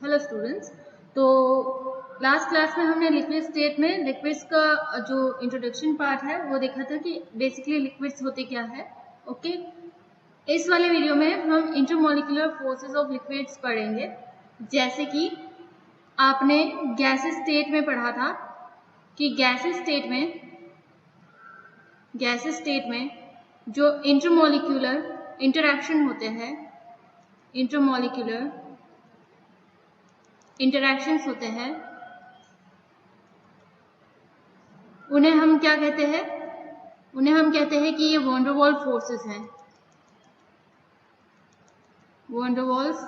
Hello students. तो last class में हमने लिक्विड स्टेट में लिक्विड्स का जो इंट्रोडक्शन पार्ट है वो देखा था कि बेसिकली लिक्विड्स होते क्या है। ओके, इस वाले वीडियो में हम इंटरमॉलिक्यूलर फोर्सेस ऑफ लिक्विड्स पढ़ेंगे। जैसे कि आपने गैसेस स्टेट में पढ़ा था कि गैसेस स्टेट में जो इंटरमॉलिक्यूलर इंटरैक्शन होते हैं, इंटरमॉलिक्यूलर इंटरैक्शंस होते हैं, उन्हें हम क्या कहते हैं? उन्हें हम कहते हैं कि ये वॉन डर वाल्स फोर्सेस हैं। वॉन डर वाल्स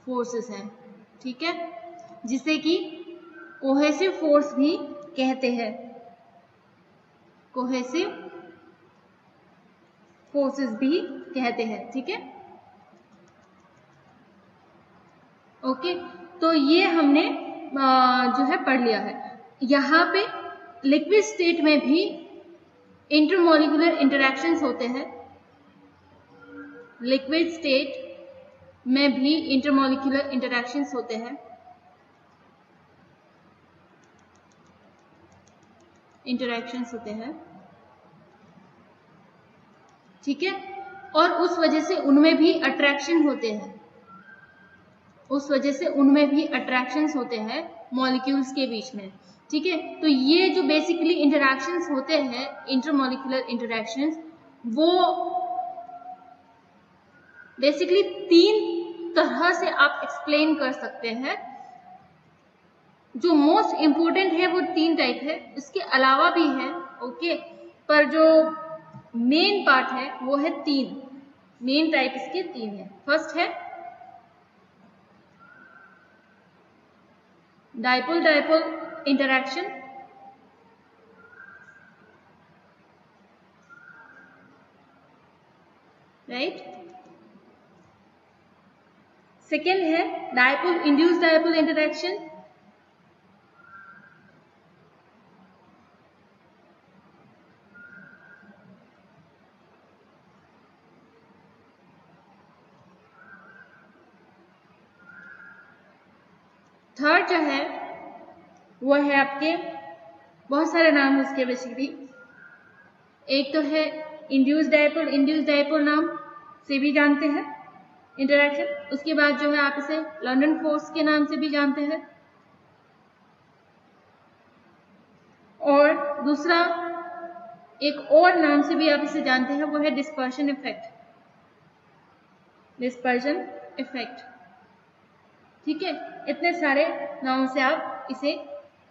फोर्सेस हैं, ठीक है, जिसे कि कोहेसिव फोर्स भी कहते हैं। कोहेसिव फोर्सेस भी कहते हैं, ठीक है। ओके, तो ये हमने जो है पढ़ लिया है। यहाँ पे लिक्विड स्टेट में भी इंटरमॉलिक्यूलर इंटरैक्शंस होते हैं। लिक्विड स्टेट में भी इंटरमॉलिक्यूलर इंटरैक्शंस होते हैं, ठीक है। और उस वजह से उनमें भी अट्रैक्शन होते हैं, होते हैं मॉलिक्यूल्स के बीच में, ठीक है। तो ये जो बेसिकली इंटरैक्शंस होते हैं, इंटरमॉलिक्यूलर इंटरैक्शंस, वो बेसिकली 3 तरह से आप एक्सप्लेन कर सकते हैं। जो मोस्ट इंपोर्टेंट है वो 3 टाइप है, इसके अलावा भी है, ओके, पर जो मेन पार्ट है वो है 3। मेन टाइप इसके 3 है। फर्स्ट है डाइपोल इंटरैक्शन, राइट। सेकेंड है dipole induced dipole interaction, third जो है वो है आपके, बहुत सारे नाम है उसके बेसिकली। एक तो है इंड्यूस्ड डाइपोल नाम से भी जानते हैं इंटरैक्शन। उसके बाद जो है आप इसे लंडन फोर्स के नाम से भी जानते हैं। और दूसरा एक और नाम से भी आप इसे जानते हैं, वो है डिस्पर्शन इफेक्ट, ठीक है। इतने सारे नामों से आप इसे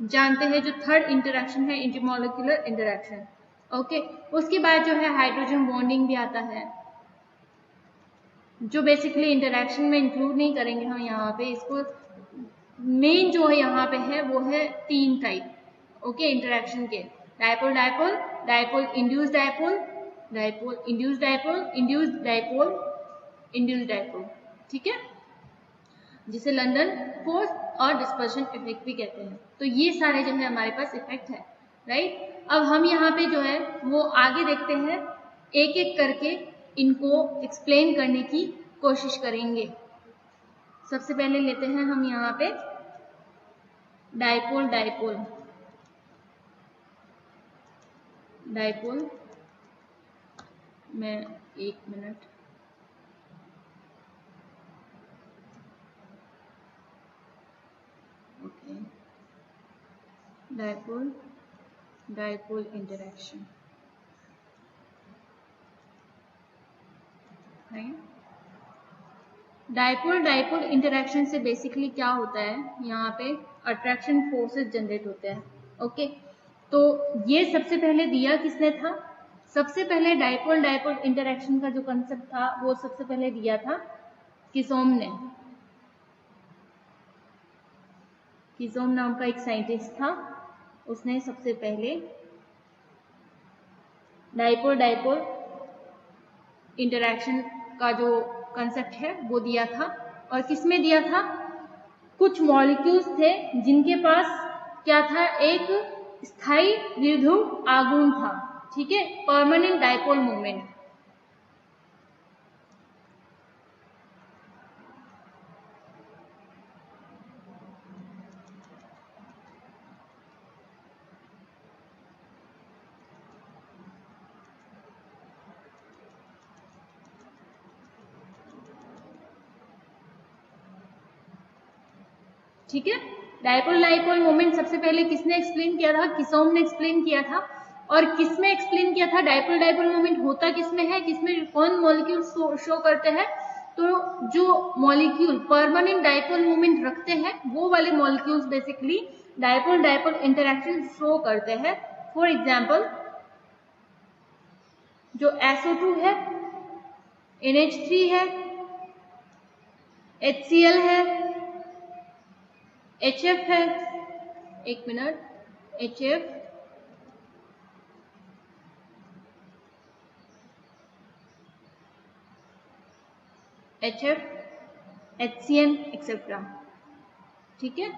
जानते हैं। जो थर्ड इंटरैक्शन है इंटरमॉलिक्यूलर इंटरैक्शन, ओके। उसके बाद जो है हाइड्रोजन बॉन्डिंग भी आता है, जो बेसिकली इंटरैक्शन में इंक्लूड नहीं करेंगे हम यहाँ पे। इसको मेन जो है यहाँ पे है वो है 3 टाइप, ओके, इंटरैक्शन के। डाइपोल इंड्यूस्ड डाइपोल, ठीक है, जिसे लंदन फोर्स और डिस्पर्शन इफेक्ट भी कहते हैं। तो ये सारे जो है हमारे पास इफेक्ट है, राइट। अब हम यहाँ पे जो है वो आगे देखते हैं, एक एक करके इनको एक्सप्लेन करने की कोशिश करेंगे। सबसे पहले लेते हैं हम यहाँ पे डाइपोल में 1 minute, okay. Dipole interaction, dipole interaction से बेसिकली क्या होता है, यहाँ पे अट्रैक्शन फोर्सेस जनरेट होते हैं, ओके। तो ये सबसे पहले दिया किसने था? सबसे पहले डाइपोल इंटरैक्शन का जो कंसेप्ट था वो सबसे पहले दिया था किसोम ने। किसोम नाम का एक साइंटिस्ट था, उसने सबसे पहले डाइपोल इंटरैक्शन का जो कंसेप्ट है वो दिया था। और किसमें दिया था? कुछ मॉलिक्यूल्स थे जिनके पास क्या था, एक स्थायी द्विध्रुव आघूर्ण था, ठीक है, परमानेंट डाइपोल मोमेंट। ठीक है। डायपोल डायपोल मोमेंट सबसे पहले किसने एक्सप्लेन किया था? किसोम ने एक्सप्लेन किया था। और किसमें एक्सप्लेन किया था? डायपोल डायपोल मोमेंट होता किसमें है, किसमें कौन मॉलिक्यूल शो करते हैं? तो जो मॉलिक्यूल परमानेंट डायपोल मोमेंट रखते हैं वो वाले molecules basically dipole dipole interaction show करते हैं। फॉर एग्जाम्पल जो SO2 है, NH3 है, HCl है, HF है, एक मिनट, HF, HCN एक्सेट्रा। ठीक है,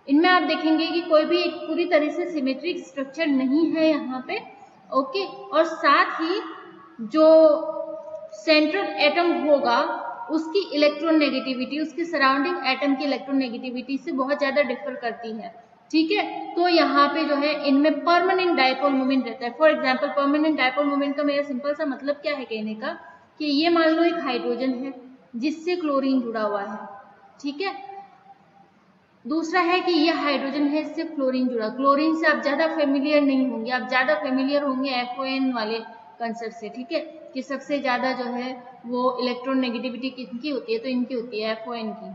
इनमें आप देखेंगे कि कोई भी एक पूरी तरह से सिमेट्रिक स्ट्रक्चर नहीं है यहाँ पे। ओके, और साथ ही जो सेंट्रल एटम होगा उसकी इलेक्ट्रॉन नेगेटिविटी उसके सराउंडिंग एटम की इलेक्ट्रॉन नेगेटिविटी से बहुत ज्यादा डिफर करती है। ठीक है, तो यहाँ पे जो है इनमें परमानेंट डायपोल मोमेंट रहता है। For example permanent dipole moment का मेरा सिंपल सा मतलब क्या है कहने का, कि ये मान लो एक हाइड्रोजन है जिससे क्लोरीन जुड़ा हुआ है। ठीक है, दूसरा है कि ये हाइड्रोजन है, इससे फ्लोरीन जुड़ा। क्लोरीन से आप ज्यादा फेमिलियर नहीं होंगे, आप ज्यादा फेमिलियर होंगे FON वाले कंसेप्ट से। ठीक है, कि सबसे ज्यादा जो है वो इलेक्ट्रॉन नेगेटिविटी किसकी होती है, तो इनकी होती है, FON की।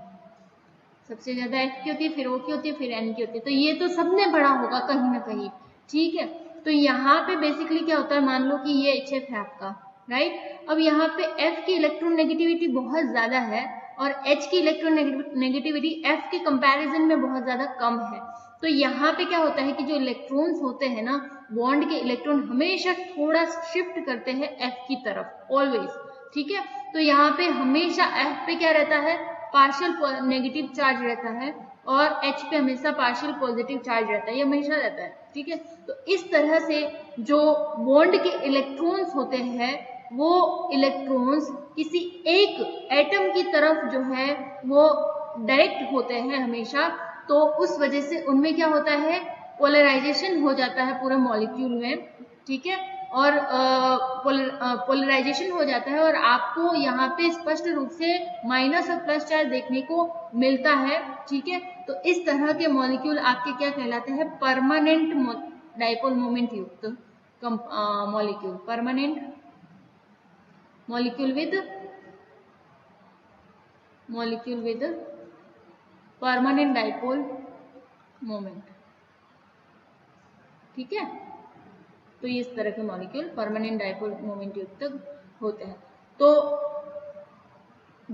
सबसे ज्यादा F की होती है, फिर O की होती है, फिर N की होती है। तो ये तो सबने पढ़ा होगा कहीं ना कहीं। ठीक है, तो यहाँ पे बेसिकली क्या होता है, मान लो कि ये HF है आपका, राइट। अब यहाँ पे F की इलेक्ट्रॉन नेगेटिविटी बहुत ज्यादा है और H की इलेक्ट्रॉन नेगेटिविटी F के कंपैरिजन में बहुत ज्यादा कम है। तो यहाँ पे क्या होता है कि जो इलेक्ट्रॉन्स होते हैं ना, बॉन्ड के इलेक्ट्रॉन हमेशा थोड़ा शिफ्ट करते हैं F की तरफ, ऑलवेज। ठीक है, तो यहाँ पे हमेशा F पे क्या रहता है, पार्शियल नेगेटिव चार्ज रहता है, और H पे हमेशा पार्शियल पॉजिटिव चार्ज रहता है, ये हमेशा रहता है। ठीक है, तो इस तरह से जो बॉन्ड के इलेक्ट्रॉन्स होते हैं वो इलेक्ट्रॉन्स किसी एक एटम की तरफ जो है वो डायरेक्ट होते हैं हमेशा। तो उस वजह से उनमें क्या होता है, पोलराइजेशन हो जाता है पूरे मॉलिक्यूल में। ठीक है, और पोलराइजेशन हो जाता है और आपको यहाँ पे स्पष्ट रूप से माइनस और प्लस चार्ज देखने को मिलता है। ठीक है, तो इस तरह के मॉलिक्यूल आपके क्या कहलाते हैं, परमानेंट डायपोल मोमेंट युक्त molecule, permanent molecule with permanent dipole moment। ठीक है, तो इस तरह के मॉलिक्यूल परमानेंट डायपोल मोमेंट युक्त होते हैं। तो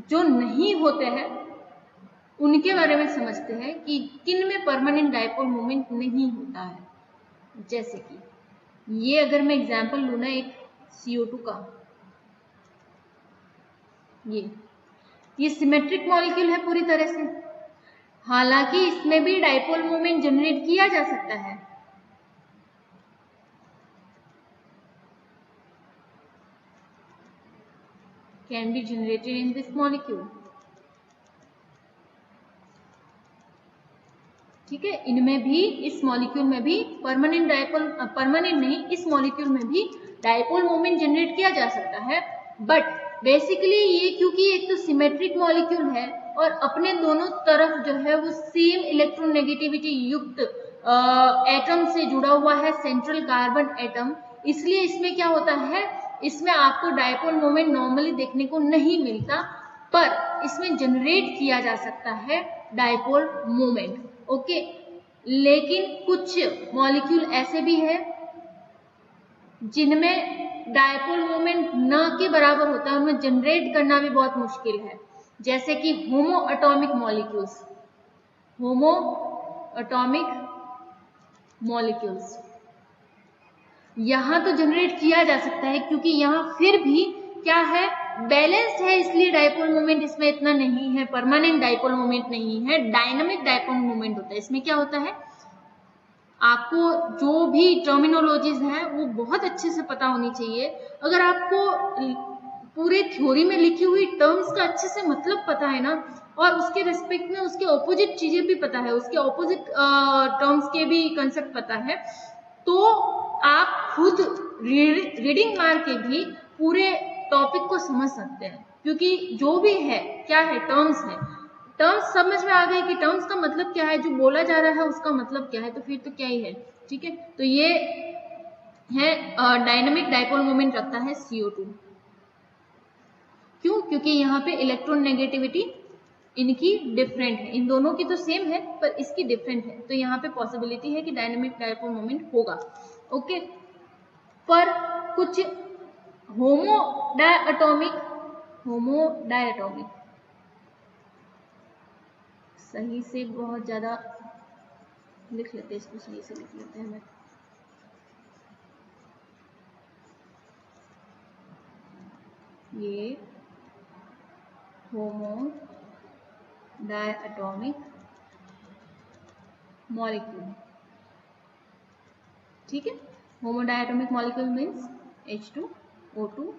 जो नहीं होते हैं उनके बारे में समझते हैं कि किन में परमानेंट डायपोल मोमेंट नहीं होता है। जैसे कि ये अगर मैं एग्जांपल लूँ ना एक CO2 का, ये सिमेट्रिक मॉलिक्यूल है पूरी तरह से, हालांकि इसमें भी डायपोल मोमेंट जनरेट किया जा सकता है। Can be generated in this molecule. ठीक है, इनमें भी, इस मॉलिक्यूल में भी परमानेंट डायपोल, परमानेंट नहीं, इस मॉलिक्यूल में भी डायपोल मोमेंट जनरेट किया जा सकता है। बट बेसिकली ये क्योंकि एक तो सिमेट्रिक मॉलिक्यूल है और अपने दोनों तरफ जो है वो सेम इलेक्ट्रॉन नेगेटिविटी युक्त एटम से जुड़ा हुआ है, सेंट्रल कार्बन एटम, इसलिए इसमें क्या होता है, इसमें आपको डायपोल मोमेंट नॉर्मली देखने को नहीं मिलता, पर इसमें जनरेट किया जा सकता है डायपोल मोमेंट। ओके, लेकिन कुछ मॉलिक्यूल ऐसे भी है जिनमें डायपोल मोमेंट न के बराबर होता है, उनमें जनरेट करना भी बहुत मुश्किल है। जैसे कि होमो एटॉमिक मॉलिक्यूल्स, होमो एटॉमिक मॉलिक्यूल्स यहां तो जनरेट किया जा सकता है क्योंकि यहां फिर भी क्या है, बैलेंस्ड है, इसलिए डायपोल मोमेंट इसमें इतना नहीं है, परमानेंट डायपोल मोमेंट नहीं है, डायनामिक डायपोल मोमेंट होता है। इसमें क्या होता है, आपको जो भी टर्मिनोलॉजीज हैं वो बहुत अच्छे से पता होनी चाहिए। अगर आपको पूरे थ्योरी में लिखी हुई टर्म्स का अच्छे से मतलब पता है ना, और उसके रिस्पेक्ट में उसके ऑपोजिट चीजें भी पता है, उसके ऑपोजिट टर्म्स के भी कंसेप्ट पता है, तो आप खुद रीडिंग मार के भी पूरे टॉपिक को समझ सकते हैं। क्योंकि जो भी है क्या है, टर्म्स है, टर्म्स समझ में आ गए कि टर्म्स का मतलब क्या है, जो बोला जा रहा है उसका मतलब क्या है, तो फिर तो क्या ही है। ठीक है, तो ये है डायनेमिक डायपोल मोमेंट रखता है CO2। क्यों? क्योंकि यहाँ पे इलेक्ट्रॉन नेगेटिविटी इनकी डिफरेंट है, इन दोनों की तो सेम है पर इसकी डिफरेंट है, तो यहाँ पे पॉसिबिलिटी है कि डायनेमिक डायपोल मोमेंट होगा। ओके, पर कुछ होमो डायटोमिक सही से बहुत ज्यादा लिख लेते हैं, इसको सही से लिख लेते हैं। ये होमो डायटोमिक मॉलिक्यूल, ठीक है। होमो diatomic molecule means H2O2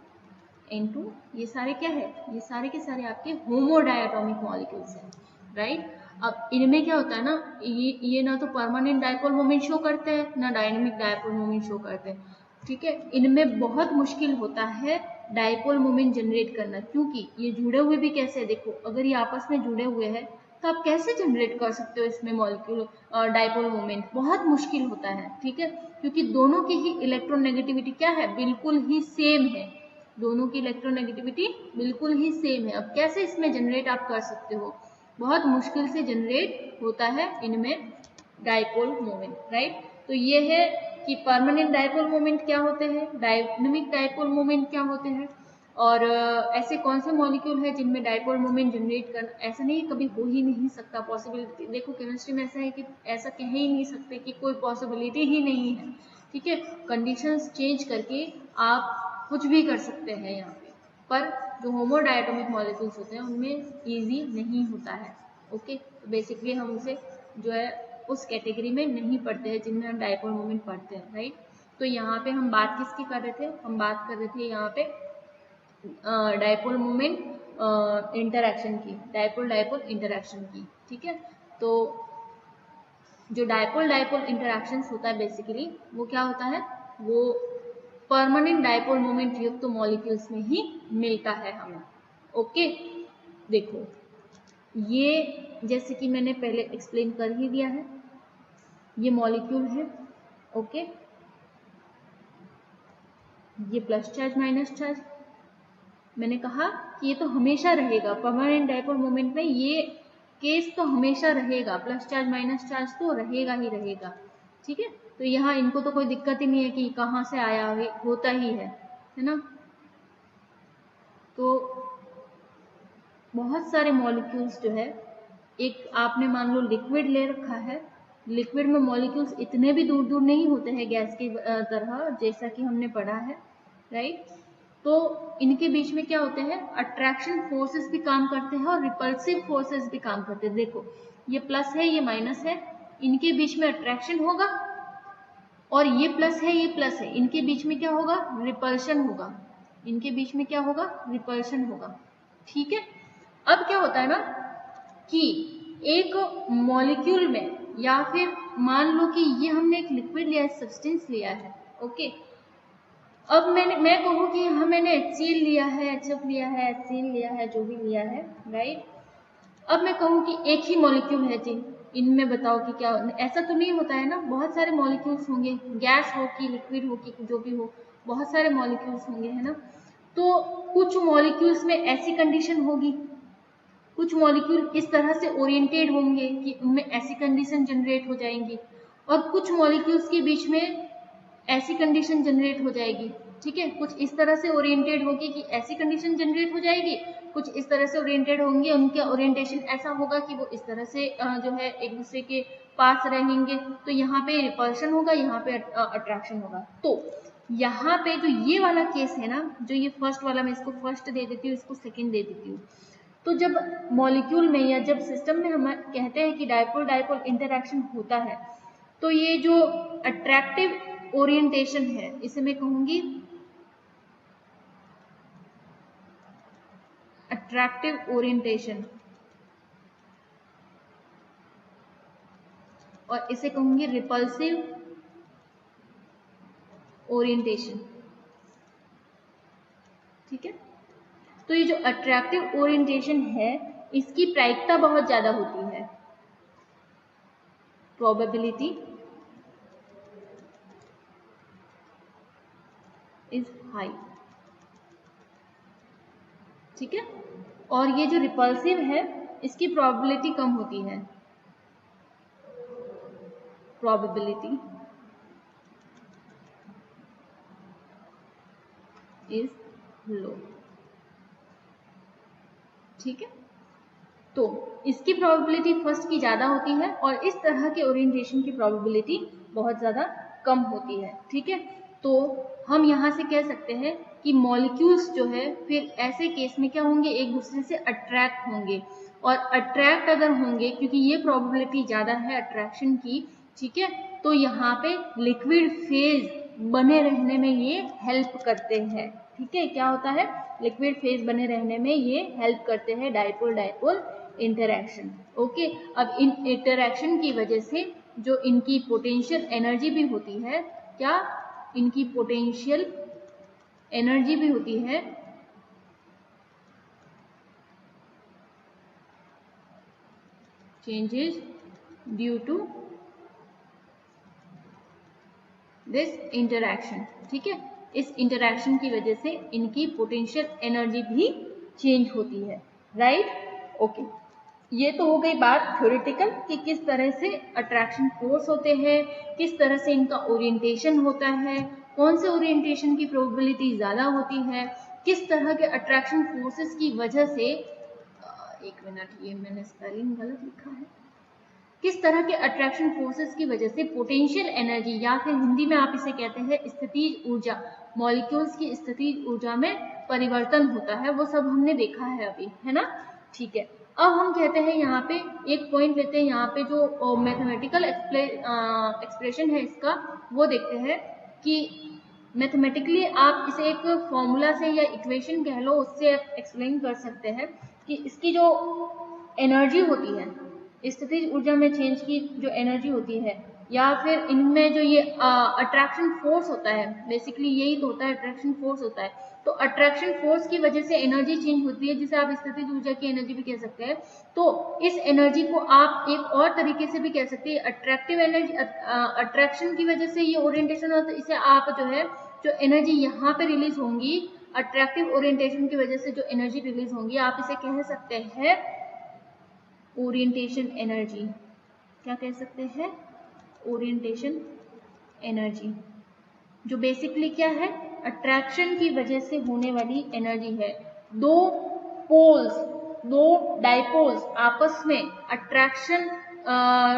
N2, ये सारे क्या है, ये सारे के सारे आपके होमो डायटोमिक मॉलिक्यूल्स हैं, राइट। अब इनमें क्या होता है ना, ये ना तो परमानेंट डायपोल मोमेंट शो करते हैं ना डायनेमिक डायपोल मोमेंट शो करते हैं, ठीक है। इनमें बहुत मुश्किल होता है डायपोल मोमेंट जनरेट करना, क्योंकि ये जुड़े हुए भी कैसे है, देखो अगर ये आपस में जुड़े हुए हैं तो आप कैसे जनरेट कर सकते हो इसमें मॉलिक्यूल डायपोल मोमेंट, बहुत मुश्किल होता है, ठीक है। क्योंकि दोनों की ही इलेक्ट्रोनेगेटिविटी क्या है, बिल्कुल ही सेम है, दोनों की इलेक्ट्रोनेगेटिविटी बिल्कुल ही सेम है। अब कैसे इसमें जनरेट आप कर सकते हो, बहुत मुश्किल से जनरेट होता है इनमें डायपोल मोमेंट, राइट। तो ये है कि परमानेंट डायपोल मोमेंट क्या होते हैं, डायनेमिक डायपोल मोमेंट क्या होते हैं, और ऐसे कौन से मॉलिक्यूल है जिनमें डायपोल मोमेंट जनरेट करना, ऐसा नहीं कभी हो ही नहीं सकता पॉसिबिलिटी। देखो केमिस्ट्री में ऐसा है कि ऐसा कह ही नहीं सकते कि कोई पॉसिबिलिटी ही नहीं है, ठीक है। कंडीशंस चेंज करके आप कुछ भी कर सकते हैं यहाँ पे, पर जो होमो डायटोमिक मॉलिक्यूल्स होते हैं उनमें इजी नहीं होता है। ओके, तो बेसिकली हम उसे जो है उस कैटेगरी में नहीं पढ़ते हैं जिनमें हम डायपोल मोमेंट पढ़ते हैं, राइट। तो यहाँ पे हम बात किसकी कर रहे थे, हम बात कर रहे थे यहाँ पे डायपोल मोमेंट इंटरैक्शन की, डायपोल डायपोल इंटरैक्शन की, ठीक है। तो जो डायपोल डायपोल इंटरैक्शंस होता है बेसिकली वो क्या होता है, वो परमानेंट डायपोल मोमेंट युक्त तो मॉलिक्यूल्स में ही मिलता है हमें। ओके, देखो ये जैसे कि मैंने पहले एक्सप्लेन कर ही दिया है, ये मॉलिक्यूल है, ओके। ये प्लस चार्ज माइनस चार्ज, मैंने कहा कि ये तो हमेशा रहेगा, परमानेंट डायपोल मोमेंट में ये केस तो हमेशा रहेगा, प्लस चार्ज माइनस चार्ज तो रहेगा ही रहेगा, ठीक है। तो यहाँ इनको तो कोई दिक्कत ही नहीं है कि कहाँ से आया, होता ही है ना। तो बहुत सारे मॉलिक्यूल्स जो है, एक आपने मान लो लिक्विड ले रखा है, लिक्विड में मॉलिक्यूल्स इतने भी दूर दूर नहीं होते हैं गैस की तरह, जैसा कि हमने पढ़ा है, राइट। तो इनके बीच में क्या होते हैं, अट्रैक्शन फोर्सेस भी काम करते हैं और रिपल्सिव फोर्सेस भी काम करते हैं। देखो ये प्लस है ये माइनस है, इनके बीच में अट्रैक्शन होगा, और ये प्लस है ये प्लस है, इनके बीच में क्या होगा, रिपल्शन होगा, इनके बीच में क्या होगा, रिपल्शन होगा, ठीक है। अब क्या होता है ना कि एक मॉलिक्यूल में, या फिर मान लो कि ये हमने एक लिक्विड लिया है, सब्सटेंस लिया है, ओके। अब मैं कहूँ कि हाँ मैंने HCl लिया है, HF लिया है, HCl लिया है, जो भी लिया है, राइट। अब मैं कहूँ कि एक ही मॉलिक्यूल है जी, इनमें बताओ कि क्या, ऐसा तो नहीं होता है ना, बहुत सारे मॉलिक्यूल्स होंगे, गैस हो कि लिक्विड हो कि जो भी हो, बहुत सारे मॉलिक्यूल्स होंगे, है ना। तो कुछ मॉलिक्यूल्स में ऐसी कंडीशन होगी, कुछ मॉलिक्यूल इस तरह से ओरिएंटेड होंगे कि उनमें ऐसी कंडीशन जनरेट हो जाएंगी, और कुछ मॉलिक्यूल्स के बीच में ऐसी कंडीशन जनरेट हो जाएगी, ठीक है। कुछ इस तरह से ओरिएंटेड होगी कि ऐसी कंडीशन जनरेट हो जाएगी, कुछ इस तरह से ओरिएंटेड होंगे, उनका ओरिएंटेशन ऐसा होगा कि वो इस तरह से जो है एक दूसरे के पास रहेंगे, तो यहाँ पे रिपल्शन होगा, यहाँ पे अट्रैक्शन होगा। तो यहाँ पे जो ये वाला केस है ना, जो ये फर्स्ट वाला, मैं इसको फर्स्ट दे देती हूँ, इसको सेकेंड दे देती हूँ। तो जब मॉलिक्यूल में या जब सिस्टम में हम कहते हैं कि डायपोल डायपोल इंटरैक्शन होता है, तो ये जो अट्रैक्टिव ओरिएंटेशन है, इसे मैं कहूंगी अट्रैक्टिव ओरिएंटेशन, और इसे कहूंगी रिपल्सिव ओरिएंटेशन, ठीक है। तो ये जो अट्रैक्टिव ओरिएंटेशन है, इसकी प्रायिकता बहुत ज्यादा होती है, प्रोबेबिलिटी इज हाई, ठीक है। और ये जो रिपल्सिव है इसकी प्रोबेबिलिटी कम होती है, प्रोबेबिलिटी इज लो, ठीक है। तो इसकी प्रोबेबिलिटी फर्स्ट की ज्यादा होती है और इस तरह के ओरिएंटेशन की प्रोबेबिलिटी बहुत ज्यादा कम होती है, ठीक है। तो हम यहाँ से कह सकते हैं कि मॉलिक्यूल्स जो है फिर ऐसे केस में क्या होंगे, एक दूसरे से अट्रैक्ट होंगे, और अट्रैक्ट अगर होंगे क्योंकि ये प्रोबेबिलिटी ज्यादा है अट्रैक्शन की, ठीक है, तो यहाँ पे लिक्विड फेज बने रहने में ये हेल्प करते हैं, ठीक है। क्या होता है, लिक्विड फेज बने रहने में ये हेल्प करते हैं, डाइपोल डाइपोल इंटरैक्शन, ओके। अब इन इंटरैक्शन की वजह से जो इनकी पोटेंशियल एनर्जी भी होती है, क्या इनकी पोटेंशियल एनर्जी भी होती है, changes due to this interaction, ठीक है। इस इंटरैक्शन की वजह से इनकी पोटेंशियल एनर्जी भी चेंज होती है, राइट, ओके। ये तो हो गई बात थ्योरेटिकल कि किस तरह से अट्रैक्शन फोर्स होते हैं, किस तरह से इनका ओरिएंटेशन होता है, कौन से ओरिएंटेशन की प्रोबेबिलिटी ज्यादा होती है, किस तरह के अट्रैक्शन फोर्सेस की वजह से, एक मिनट ये मैंने स्पेलिंग गलत लिखा है, किस तरह के अट्रैक्शन फोर्सेस की वजह से पोटेंशियल एनर्जी या फिर हिंदी में आप इसे कहते हैं स्थितिज ऊर्जा, मॉलिक्यूल्स की स्थितिज ऊर्जा में परिवर्तन होता है, वो सब हमने देखा है अभी, है ना, ठीक है। अब हम कहते हैं यहाँ पे एक पॉइंट लेते हैं, यहाँ पे जो मैथमेटिकल एक्सप्रेशन है इसका वो देखते हैं कि मैथमेटिकली आप इसे एक फॉर्मूला से या इक्वेशन कह लो उससे एक्सप्लेन कर सकते हैं कि इसकी जो एनर्जी होती है, स्थितिज ऊर्जा में चेंज की जो एनर्जी होती है, या फिर इनमें जो ये अट्रैक्शन फोर्स होता है, बेसिकली यही तो होता है, अट्रैक्शन फोर्स होता है। तो अट्रैक्शन फोर्स की वजह से एनर्जी चेंज होती है, जिसे आप स्थितिज ऊर्जा की एनर्जी भी कह सकते हैं। तो इस एनर्जी को आप एक और तरीके से भी कह सकते हैं अट्रैक्टिव एनर्जी, अट्रैक्शन की वजह से ये ओरिएंटेशन होता है, इसे आप जो है जो एनर्जी यहाँ पे रिलीज होंगी, अट्रैक्टिव ओरिएंटेशन की वजह से जो एनर्जी रिलीज होंगी, आप इसे कह सकते हैं ओरिएंटेशन एनर्जी। क्या कह सकते हैं, ओरिएंटेशन एनर्जी, जो बेसिकली क्या है, अट्रैक्शन की वजह से होने वाली एनर्जी है। दो पोल्स, दो डाइपोल्स आपस में अट्रैक्शन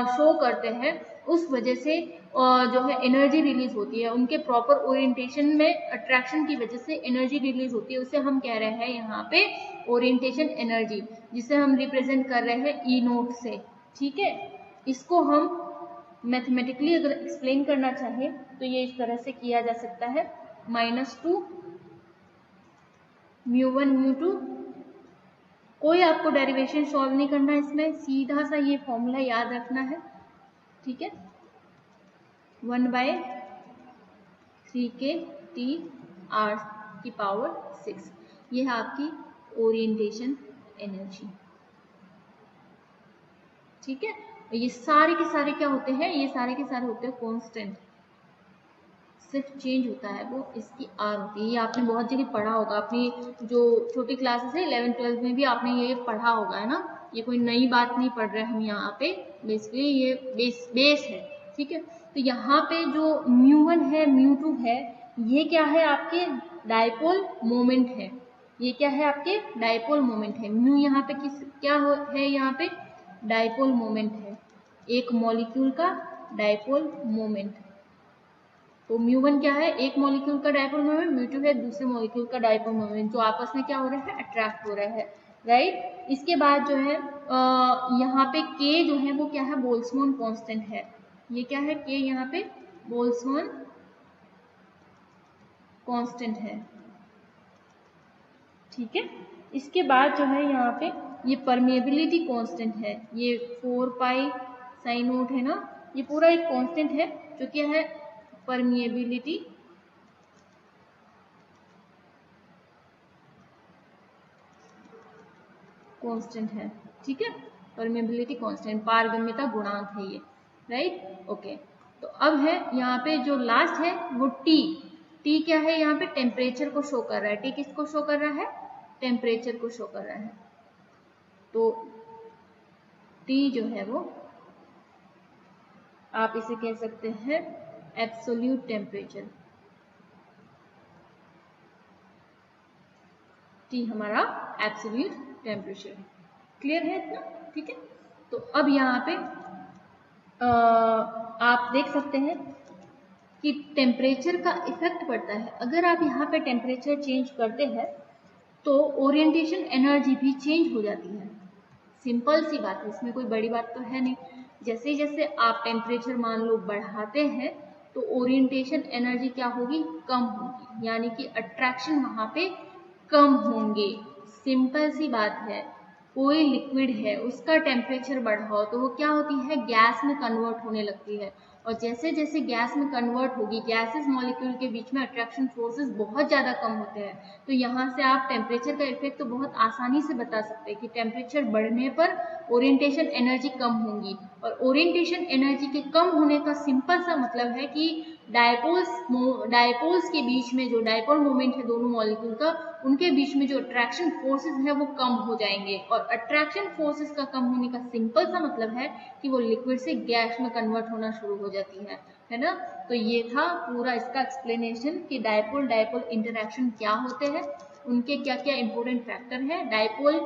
शो करते हैं, उस वजह से जो है एनर्जी रिलीज होती है, उनके प्रॉपर ओरिएंटेशन में अट्रैक्शन की वजह से एनर्जी रिलीज होती है, उसे हम कह रहे हैं यहाँ पे ओरिएंटेशन एनर्जी, जिसे हम रिप्रेजेंट कर रहे हैं ई नोट से, ठीक है। इसको हम मैथमेटिकली अगर एक्सप्लेन करना चाहे तो ये इस तरह से किया जा सकता है, -2 μ1 μ2, कोई आपको डेरिवेशन सॉल्व नहीं करना है इसमें, सीधा सा ये फॉर्मूला याद रखना है, ठीक है। 1/3kTr⁶, ये है आपकी ओरिएंटेशन एनर्जी, ठीक है। ये सारे के सारे क्या होते हैं, ये सारे के सारे होते हैं कांस्टेंट, सिर्फ चेंज होता है वो इसकी आर होती है। ये आपने बहुत जगह पढ़ा होगा, अपनी जो छोटी क्लासेस है 11th-12th में भी आपने ये पढ़ा होगा, है ना, ये कोई नई बात नहीं पढ़ रहे हम यहाँ पे, बेसिकली ये बेस है, ठीक है। तो यहाँ पे जो μ1 है μ2 है, ये क्या है, आपके डाइपोल मोमेंट है, ये क्या है, आपके डाइपोल मोमेंट है। म्यू यहाँ पे क्या है, यहाँ पे डाइपोल मोमेंट है, एक मॉलिक्यूल का डाइपोल मोमेंट। तो μ1 क्या है, एक मॉलिक्यूल का डाइपोल मोमेंट, μ2 है दूसरे मॉलिक्यूल का डाइपोल मोमेंट, जो आपस में क्या हो रहा है, अट्रैक्ट हो रहा है, राइट। इसके बाद जो है यहाँ पे k जो है वो क्या है, बोल्ट्जमान कांस्टेंट है, ये क्या है, k यहाँ पे बोल्ट्जमान कांस्टेंट है, ठीक है। इसके बाद जो है यहाँ पे ये परमेबिलिटी कांस्टेंट है, ये 4π साइन नोट है ना, ये पूरा एक कांस्टेंट है, जो क्या है, परमिएबिलिटी कांस्टेंट है, ठीक है, परमेबिलिटी कांस्टेंट, पारगम्यता गुणांक है ये, राइट, ओके। तो अब है यहाँ पे जो लास्ट है वो टी। टी क्या है, यहाँ पे टेम्परेचर को शो कर रहा है। टी किसको शो कर रहा है, टेम्परेचर को शो कर रहा है। तो टी जो है वो आप इसे कह सकते हैं एब्सोल्यूट टेम्परेचर। टी हमारा एब्सोल्यूट टेम्परेचर है। क्लियर है इतना, ठीक है। तो अब यहाँ पे आप देख सकते हैं कि टेम्परेचर का इफेक्ट पड़ता है। अगर आप यहाँ पे टेम्परेचर चेंज करते हैं तो ओरिएंटेशन एनर्जी भी चेंज हो जाती है। सिंपल सी बात है, इसमें कोई बड़ी बात तो है नहीं। जैसे जैसे आप टेम्परेचर मान लो बढ़ाते हैं तो ओरिएंटेशन एनर्जी क्या होगी, कम होगी, यानी कि अट्रैक्शन वहां पे कम होंगे। सिंपल सी बात है, कोई लिक्विड है उसका टेम्परेचर बढ़ाओ तो वो क्या होती है, गैस में कन्वर्ट होने लगती है। और जैसे जैसे गैस में कन्वर्ट होगी, गैसेस मॉलिक्यूल के बीच में अट्रैक्शन फोर्सेस बहुत ज़्यादा कम होते हैं। तो यहाँ से आप टेम्परेचर का इफेक्ट तो बहुत आसानी से बता सकते हैं कि टेम्परेचर बढ़ने पर ओरिएंटेशन एनर्जी कम होगी। और ओरिएंटेशन एनर्जी के कम होने का सिंपल सा मतलब है कि डायपोल्स के बीच में जो डायपोल मोमेंट है दोनों मॉलिक्यूल का, उनके बीच में जो अट्रैक्शन फोर्सेस है वो कम हो जाएंगे। और अट्रैक्शन फोर्सेस का कम होने का सिंपल सा मतलब है कि वो लिक्विड से गैस में कन्वर्ट होना शुरू हो जाती है ना। तो ये था पूरा इसका एक्सप्लेनेशन कि डायपोल डायपोल इंटरेक्शन क्या होते हैं, उनके क्या क्या इंपॉर्टेंट फैक्टर है। डायपोल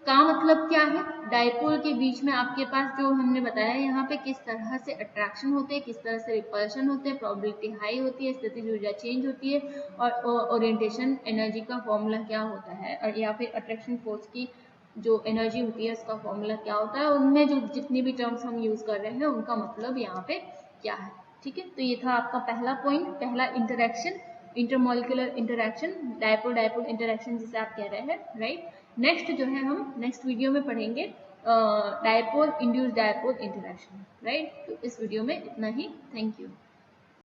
का मतलब क्या है, डायपोल के बीच में आपके पास जो हमने बताया यहाँ पे किस तरह से अट्रैक्शन होते हैं, किस तरह से रिपल्शन होते हैं, प्रोबेबिलिटी हाई होती है, स्थितिज ऊर्जा चेंज होती है, और ओरिएंटेशन एनर्जी का फॉर्मूला क्या होता है, और या फिर अट्रैक्शन फोर्स की जो एनर्जी होती है उसका फॉर्मूला क्या होता है। उनमें जो जितनी भी टर्म्स हम यूज कर रहे हैं उनका मतलब यहाँ पे क्या है, ठीक है। तो ये था आपका पहला पॉइंट, पहला interaction, intermolecular interaction, dipole dipole interaction जिसे आप कह रहे हैं, राइट। नेक्स्ट जो है हम नेक्स्ट वीडियो में पढ़ेंगे dipole induced dipole interaction, right. तो इस वीडियो में इतना ही, थैंक यू।